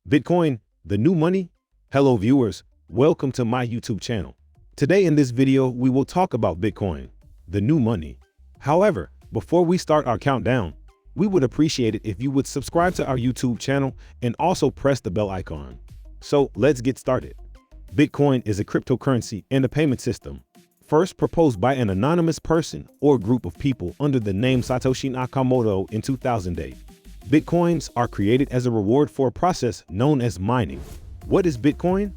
Bitcoin, the new money? Hello viewers, welcome to my YouTube channel. Today in this video, we will talk about Bitcoin, the new money. However, before we start our countdown, we would appreciate it if you would subscribe to our YouTube channel and also press the bell icon. So let's get started. Bitcoin is a cryptocurrency and a payment system, first proposed by an anonymous person or group of people under the name Satoshi Nakamoto in 2008. Bitcoins are created as a reward for a process known as mining. What is Bitcoin?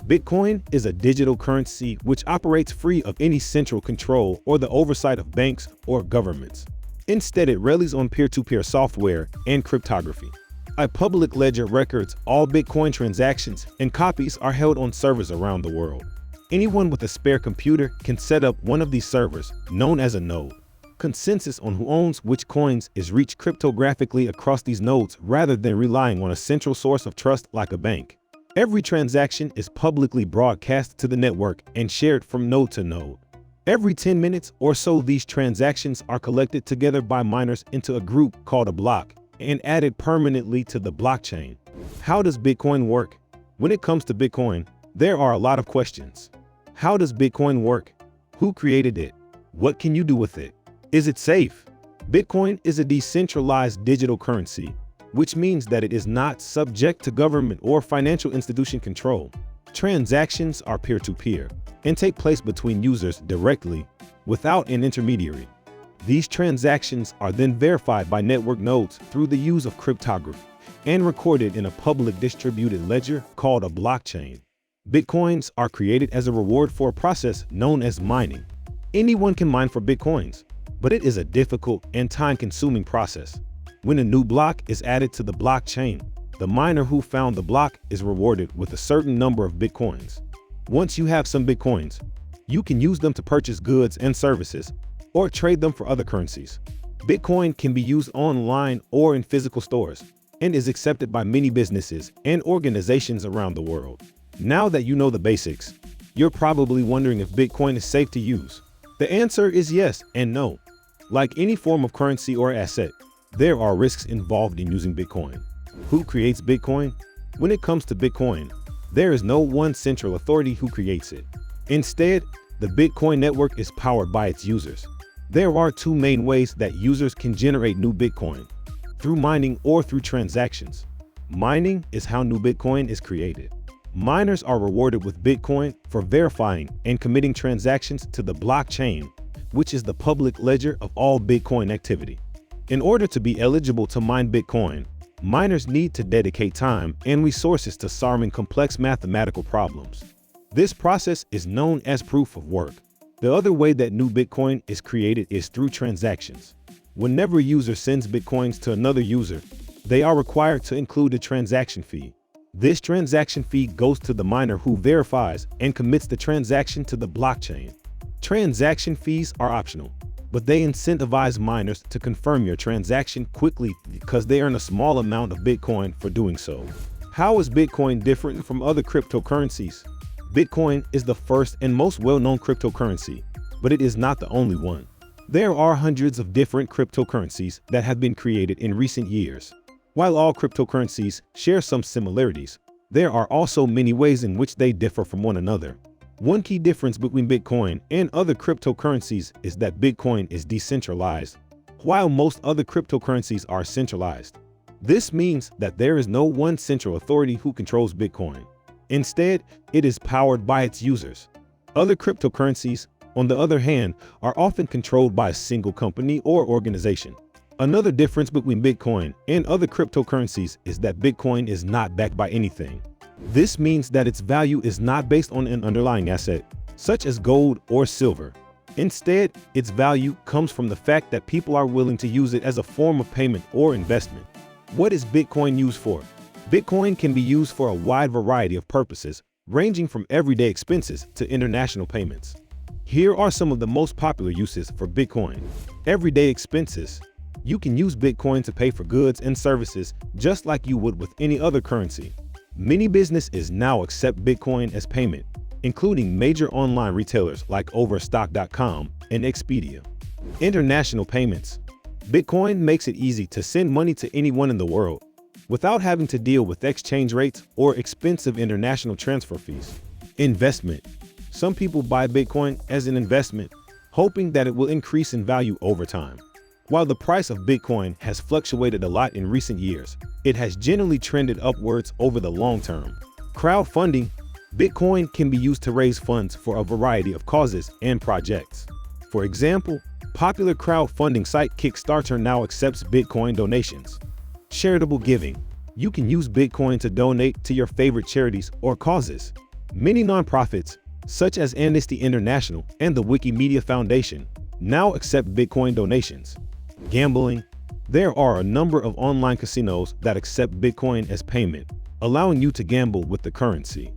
Bitcoin is a digital currency which operates free of any central control or the oversight of banks or governments. Instead, it relies on peer-to-peer software and cryptography. A public ledger records all Bitcoin transactions, and copies are held on servers around the world. Anyone with a spare computer can set up one of these servers, known as a node. Consensus on who owns which coins is reached cryptographically across these nodes rather than relying on a central source of trust like a bank. Every transaction is publicly broadcast to the network and shared from node to node. Every 10 minutes or so, these transactions are collected together by miners into a group called a block and added permanently to the blockchain. How does Bitcoin work? When it comes to Bitcoin, there are a lot of questions. How does Bitcoin work? Who created it? What can you do with it? Is it safe? Bitcoin is a decentralized digital currency, which means that it is not subject to government or financial institution control. Transactions are peer-to-peer and take place between users directly without an intermediary. These transactions are then verified by network nodes through the use of cryptography and recorded in a public distributed ledger called a blockchain. Bitcoins are created as a reward for a process known as mining. Anyone can mine for Bitcoins, but it is a difficult and time-consuming process. When a new block is added to the blockchain, the miner who found the block is rewarded with a certain number of Bitcoins. Once you have some Bitcoins, you can use them to purchase goods and services or trade them for other currencies. Bitcoin can be used online or in physical stores and is accepted by many businesses and organizations around the world. Now that you know the basics, you're probably wondering if Bitcoin is safe to use. The answer is yes and no. Like any form of currency or asset, there are risks involved in using Bitcoin. Who creates Bitcoin? When it comes to Bitcoin, there is no one central authority who creates it. Instead, the Bitcoin network is powered by its users. There are two main ways that users can generate new Bitcoin: through mining or through transactions. Mining is how new Bitcoin is created. Miners are rewarded with Bitcoin for verifying and committing transactions to the blockchain, which is the public ledger of all Bitcoin activity. In order to be eligible to mine Bitcoin, miners need to dedicate time and resources to solving complex mathematical problems. This process is known as proof of work. The other way that new Bitcoin is created is through transactions. Whenever a user sends Bitcoins to another user, they are required to include a transaction fee. This transaction fee goes to the miner who verifies and commits the transaction to the blockchain. Transaction fees are optional, but they incentivize miners to confirm your transaction quickly because they earn a small amount of Bitcoin for doing so. How is Bitcoin different from other cryptocurrencies? Bitcoin is the first and most well-known cryptocurrency, but it is not the only one. There are hundreds of different cryptocurrencies that have been created in recent years. While all cryptocurrencies share some similarities, there are also many ways in which they differ from one another. One key difference between Bitcoin and other cryptocurrencies is that Bitcoin is decentralized, while most other cryptocurrencies are centralized. This means that there is no one central authority who controls Bitcoin. Instead, it is powered by its users. Other cryptocurrencies, on the other hand, are often controlled by a single company or organization. Another difference between Bitcoin and other cryptocurrencies is that Bitcoin is not backed by anything. This means that its value is not based on an underlying asset, such as gold or silver. Instead, its value comes from the fact that people are willing to use it as a form of payment or investment. What is Bitcoin used for? Bitcoin can be used for a wide variety of purposes, ranging from everyday expenses to international payments. Here are some of the most popular uses for Bitcoin. Everyday expenses. You can use Bitcoin to pay for goods and services just like you would with any other currency. Many businesses now accept Bitcoin as payment, including major online retailers like Overstock.com and Expedia. International payments. Bitcoin makes it easy to send money to anyone in the world. without having to deal with exchange rates or expensive international transfer fees. Investment. Some people buy Bitcoin as an investment, hoping that it will increase in value over time. While the price of Bitcoin has fluctuated a lot in recent years, it has generally trended upwards over the long term. Crowdfunding. Bitcoin can be used to raise funds for a variety of causes and projects. For example, popular crowdfunding site Kickstarter now accepts Bitcoin donations. Charitable giving. You can use Bitcoin to donate to your favorite charities or causes. Many nonprofits, such as Amnesty International and the Wikimedia Foundation, now accept Bitcoin donations. Gambling. There are a number of online casinos that accept Bitcoin as payment, allowing you to gamble with the currency.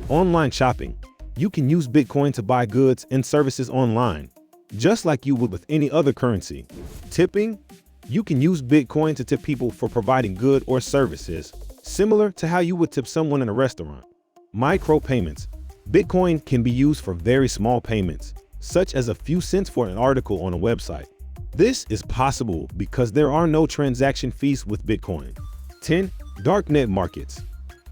Online shopping. You can use Bitcoin to buy goods and services online, just like you would with any other currency. Tipping. You can use Bitcoin to tip people for providing good or services, similar to how you would tip someone in a restaurant. Micropayments. Bitcoin can be used for very small payments, such as a few cents for an article on a website. This is possible because there are no transaction fees with Bitcoin. 10. Darknet markets.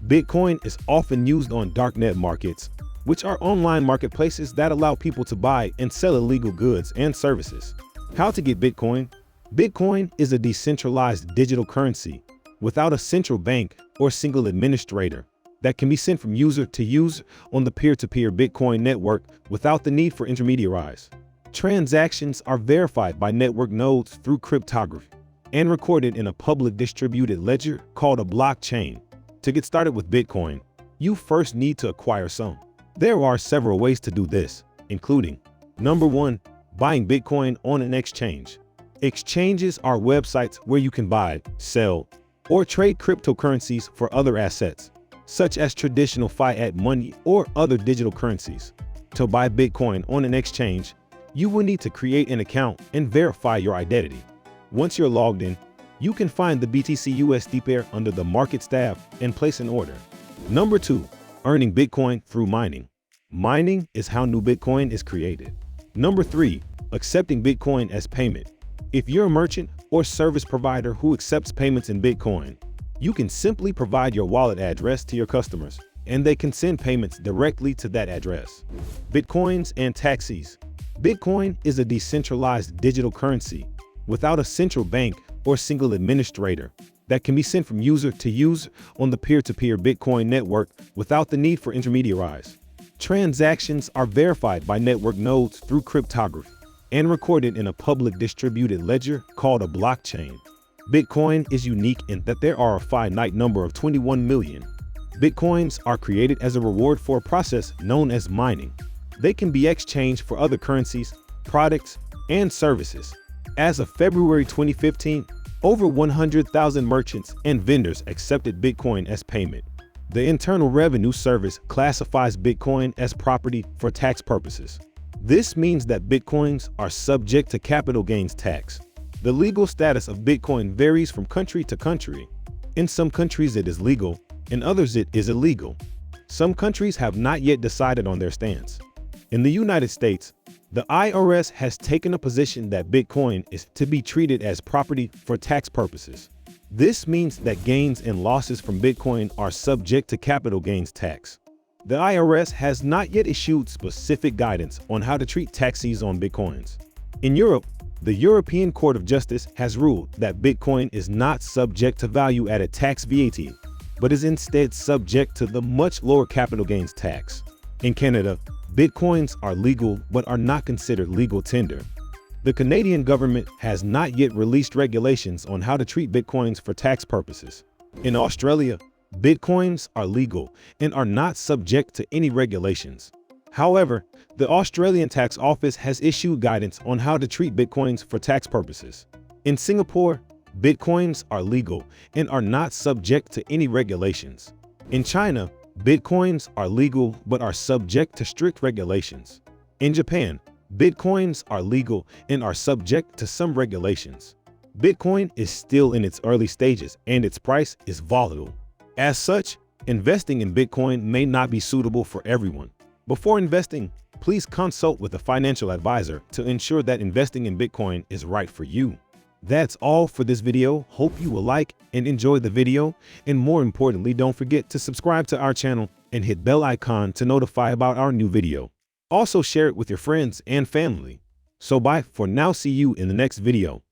Bitcoin is often used on darknet markets, which are online marketplaces that allow people to buy and sell illegal goods and services. How to get Bitcoin? Bitcoin is a decentralized digital currency without a central bank or single administrator that can be sent from user to user on the peer-to-peer Bitcoin network without the need for intermediaries. Transactions are verified by network nodes through cryptography and recorded in a public distributed ledger called a blockchain. To get started with Bitcoin, you first need to acquire some. There are several ways to do this, including: Number 1, buying Bitcoin on an exchange. Exchanges are websites where you can buy, sell, or trade cryptocurrencies for other assets, such as traditional fiat money or other digital currencies. To buy Bitcoin on an exchange, you will need to create an account and verify your identity. Once you're logged in, you can find the BTC/USD pair under the Markets tab and place an order. Number 2, earning Bitcoin through mining. Mining is how new Bitcoin is created. Number 3, accepting Bitcoin as payment. If you're a merchant or service provider who accepts payments in Bitcoin, you can simply provide your wallet address to your customers, and they can send payments directly to that address. Bitcoins and taxis. Bitcoin is a decentralized digital currency without a central bank or single administrator that can be sent from user to user on the peer-to-peer Bitcoin network without the need for intermediaries. Transactions are verified by network nodes through cryptography and recorded in a public distributed ledger called a blockchain. Bitcoin is unique in that there are a finite number of 21 million. Bitcoins are created as a reward for a process known as mining. They can be exchanged for other currencies, products, and services. As of February 2015, over 100,000 merchants and vendors accepted Bitcoin as payment. The Internal Revenue Service classifies Bitcoin as property for tax purposes. This means that Bitcoins are subject to capital gains tax. The legal status of Bitcoin varies from country to country. In some countries it is legal, in others it is illegal. Some countries have not yet decided on their stance. In the United States, the IRS has taken a position that Bitcoin is to be treated as property for tax purposes. This means that gains and losses from Bitcoin are subject to capital gains tax. The IRS has not yet issued specific guidance on how to treat taxes on Bitcoins. In Europe, the European Court of Justice has ruled that Bitcoin is not subject to value-added tax VAT, but is instead subject to the much lower capital gains tax. In Canada, Bitcoins are legal but are not considered legal tender. The Canadian government has not yet released regulations on how to treat Bitcoins for tax purposes. In Australia, Bitcoins are legal and are not subject to any regulations. However, the Australian Tax Office has issued guidance on how to treat Bitcoins for tax purposes. In Singapore, Bitcoins are legal and are not subject to any regulations. In China, Bitcoins are legal but are subject to strict regulations. In Japan, Bitcoins are legal and are subject to some regulations. Bitcoin is still in its early stages and its price is volatile. As such, investing in Bitcoin may not be suitable for everyone. Before investing, please consult with a financial advisor to ensure that investing in Bitcoin is right for you. That's all for this video. Hope you will like and enjoy the video. And more importantly, don't forget to subscribe to our channel and hit bell icon to notify about our new video. Also share it with your friends and family. So bye for now. See you in the next video.